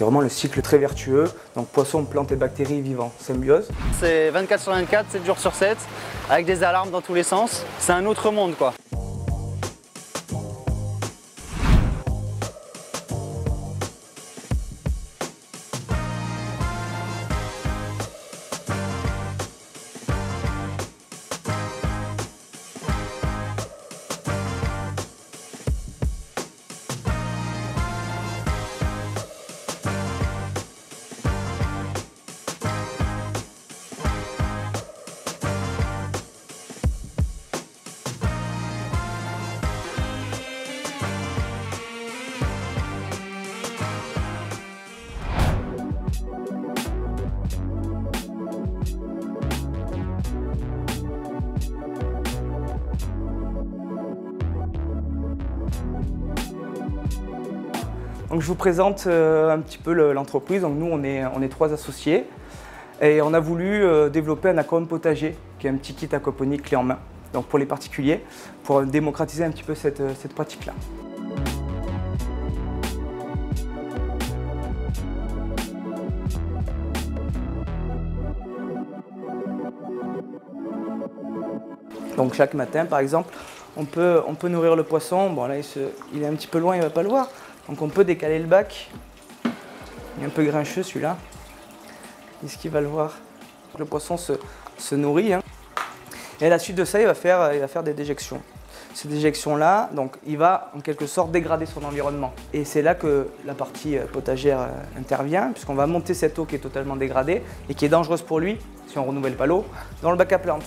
c'est vraiment le cycle très vertueux. Donc poissons, plantes et bactéries vivent en symbiose. C'est 24 sur 24, 7 jours sur 7, avec des alarmes dans tous les sens. C'est un autre monde quoi. Donc je vous présente un petit peu l'entreprise. Donc nous on est 3 associés et on a voulu développer un aquarium potager qui est un petit kit aquaponique clé en main, donc pour les particuliers, pour démocratiser un petit peu cette pratique-là. Donc chaque matin par exemple, on peut nourrir le poisson. Bon là il est un petit peu loin, il ne va pas le voir. Donc on peut décaler le bac. Il est un peu grincheux celui-là. Est-ce qu'il va le voir? Le poisson se nourrit. Hein. Et à la suite de ça, il va faire des déjections. Ces déjections-là, donc il va en quelque sorte dégrader son environnement. Et c'est là que la partie potagère intervient, puisqu'on va monter cette eau qui est totalement dégradée et qui est dangereuse pour lui, si on ne renouvelle pas l'eau, dans le bac à plantes.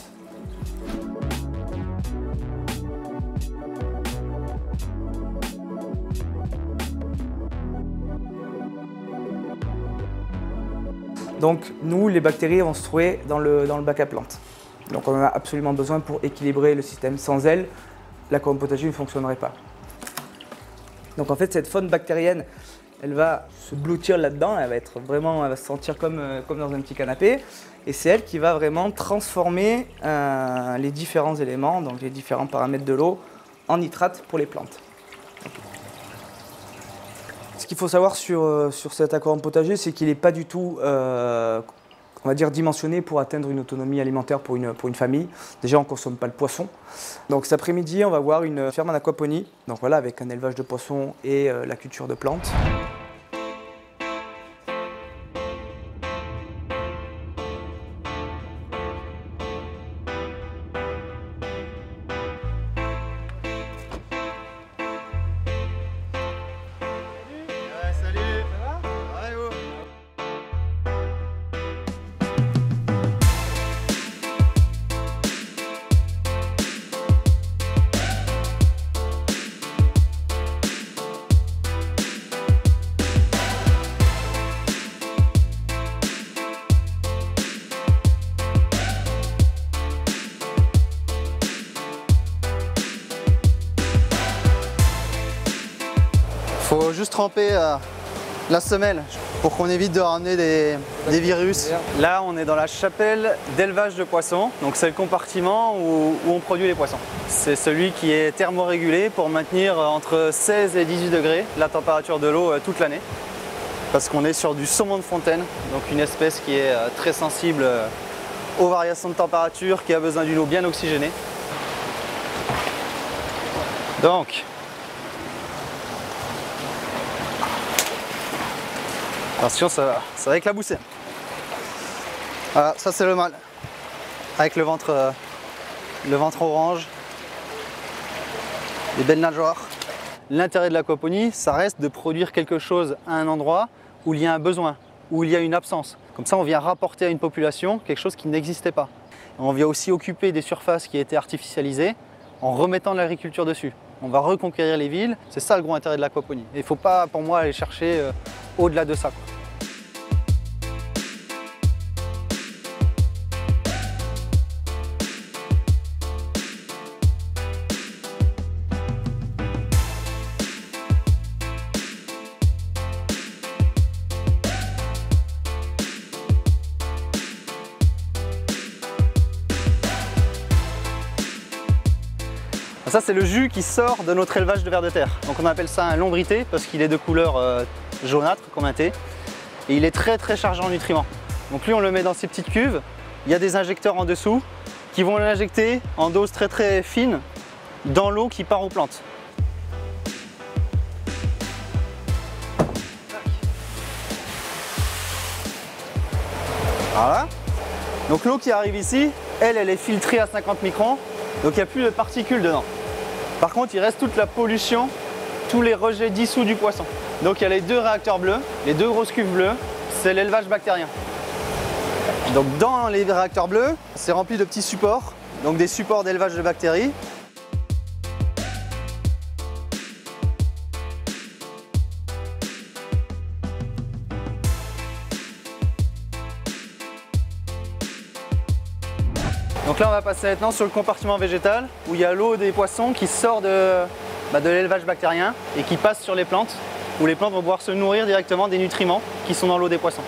Donc nous, les bactéries vont se trouver dans le bac à plantes. Donc on en a absolument besoin pour équilibrer le système. Sans elles, l'aquarium potager ne fonctionnerait pas. Donc en fait, cette faune bactérienne, elle va se blottir là-dedans, elle va se sentir comme dans un petit canapé. Et c'est elle qui va vraiment transformer les différents éléments, donc les différents paramètres de l'eau, en nitrate pour les plantes. Ce qu'il faut savoir sur cet aquarium potager, c'est qu'il n'est pas du tout, on va dire, dimensionné pour atteindre une autonomie alimentaire pour une famille. Déjà, on ne consomme pas le poisson. Donc cet après-midi, on va voir une ferme en aquaponie, donc voilà, avec un élevage de poissons et la culture de plantes. Il faut juste tremper la semelle pour qu'on évite de ramener des virus. Là, on est dans la chapelle d'élevage de poissons. Donc c'est le compartiment où on produit les poissons. C'est celui qui est thermorégulé pour maintenir entre 16 et 18 degrés la température de l'eau toute l'année. Parce qu'on est sur du saumon de fontaine, donc une espèce qui est très sensible aux variations de température, qui a besoin d'une eau bien oxygénée. Donc, attention, ça va éclabousser. Voilà, ça c'est le mâle, avec le ventre orange, des belles nageoires. L'intérêt de l'aquaponie, ça reste de produire quelque chose à un endroit où il y a un besoin, où il y a une absence. Comme ça, on vient rapporter à une population quelque chose qui n'existait pas. On vient aussi occuper des surfaces qui étaient artificialisées en remettant de l'agriculture dessus. On va reconquérir les villes, c'est ça le gros intérêt de l'aquaponie. Il ne faut pas, pour moi, aller chercher au-delà de ça, quoi. Ça, c'est le jus qui sort de notre élevage de vers de terre. Donc on appelle ça un lombrité parce qu'il est de couleur jaunâtre comme un thé. et il est très très chargé en nutriments. Donc lui on le met dans ces petites cuves, il y a des injecteurs en dessous qui vont l'injecter en dose très très fine dans l'eau qui part aux plantes. Voilà. Donc l'eau qui arrive ici, elle est filtrée à 50 microns, donc il n'y a plus de particules dedans. Par contre, il reste toute la pollution, tous les rejets dissous du poisson. Donc il y a les deux réacteurs bleus, les deux grosses cuves bleues, c'est l'élevage bactérien. Donc dans les réacteurs bleus, c'est rempli de petits supports, donc des supports d'élevage de bactéries. Donc là on va passer maintenant sur le compartiment végétal où il y a l'eau des poissons qui sort de l'élevage bactérien et qui passe sur les plantes, où les plantes vont pouvoir se nourrir directement des nutriments qui sont dans l'eau des poissons.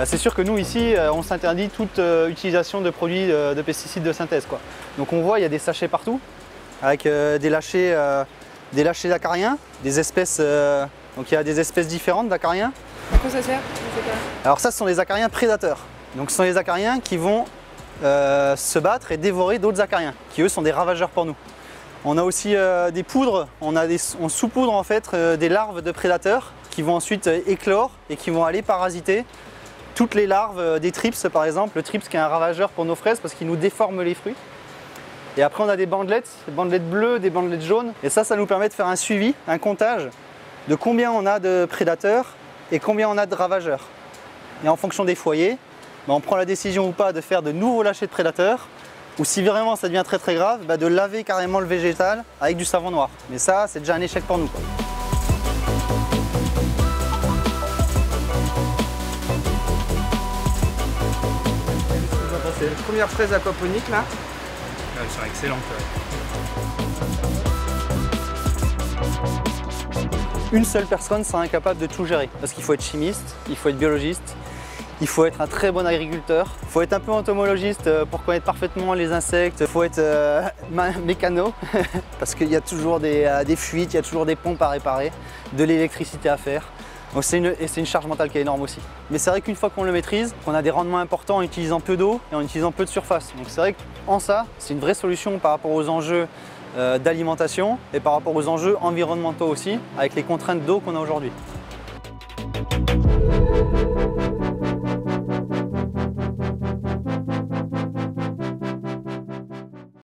C'est sûr que nous ici, on s'interdit toute utilisation de produits de pesticides de synthèse, quoi. Donc on voit, il y a des sachets partout, avec des lâchers d'acariens, des espèces, donc il y a des espèces différentes d'acariens. À quoi ça sert? Alors ça, ce sont des acariens prédateurs. Donc ce sont les acariens qui vont se battre et dévorer d'autres acariens, qui eux sont des ravageurs pour nous. On a aussi des poudres, on sous-poudre en fait des larves de prédateurs qui vont ensuite éclore et qui vont aller parasiter toutes les larves des thrips par exemple, le thrips qui est un ravageur pour nos fraises parce qu'il nous déforme les fruits. Et après on a des bandelettes bleues, des bandelettes jaunes, et ça nous permet de faire un suivi, un comptage de combien on a de prédateurs et combien on a de ravageurs. Et en fonction des foyers, on prend la décision ou pas de faire de nouveaux lâchers de prédateurs, ou si vraiment ça devient très très grave, de laver carrément le végétal avec du savon noir. Mais ça, c'est déjà un échec pour nous, quoi. C'est une première fraise aquaponique là. Elles sont excellentes. Une seule personne sera incapable de tout gérer. Parce qu'il faut être chimiste, il faut être biologiste, il faut être un très bon agriculteur, il faut être un peu entomologiste pour connaître parfaitement les insectes, il faut être mécano parce qu'il y a toujours des fuites, il y a toujours des pompes à réparer, de l'électricité à faire. Donc c'est une charge mentale qui est énorme aussi. Mais c'est vrai qu'une fois qu'on le maîtrise, qu'on a des rendements importants en utilisant peu d'eau et en utilisant peu de surface. Donc c'est vrai qu'en ça, c'est une vraie solution par rapport aux enjeux d'alimentation et par rapport aux enjeux environnementaux aussi, avec les contraintes d'eau qu'on a aujourd'hui.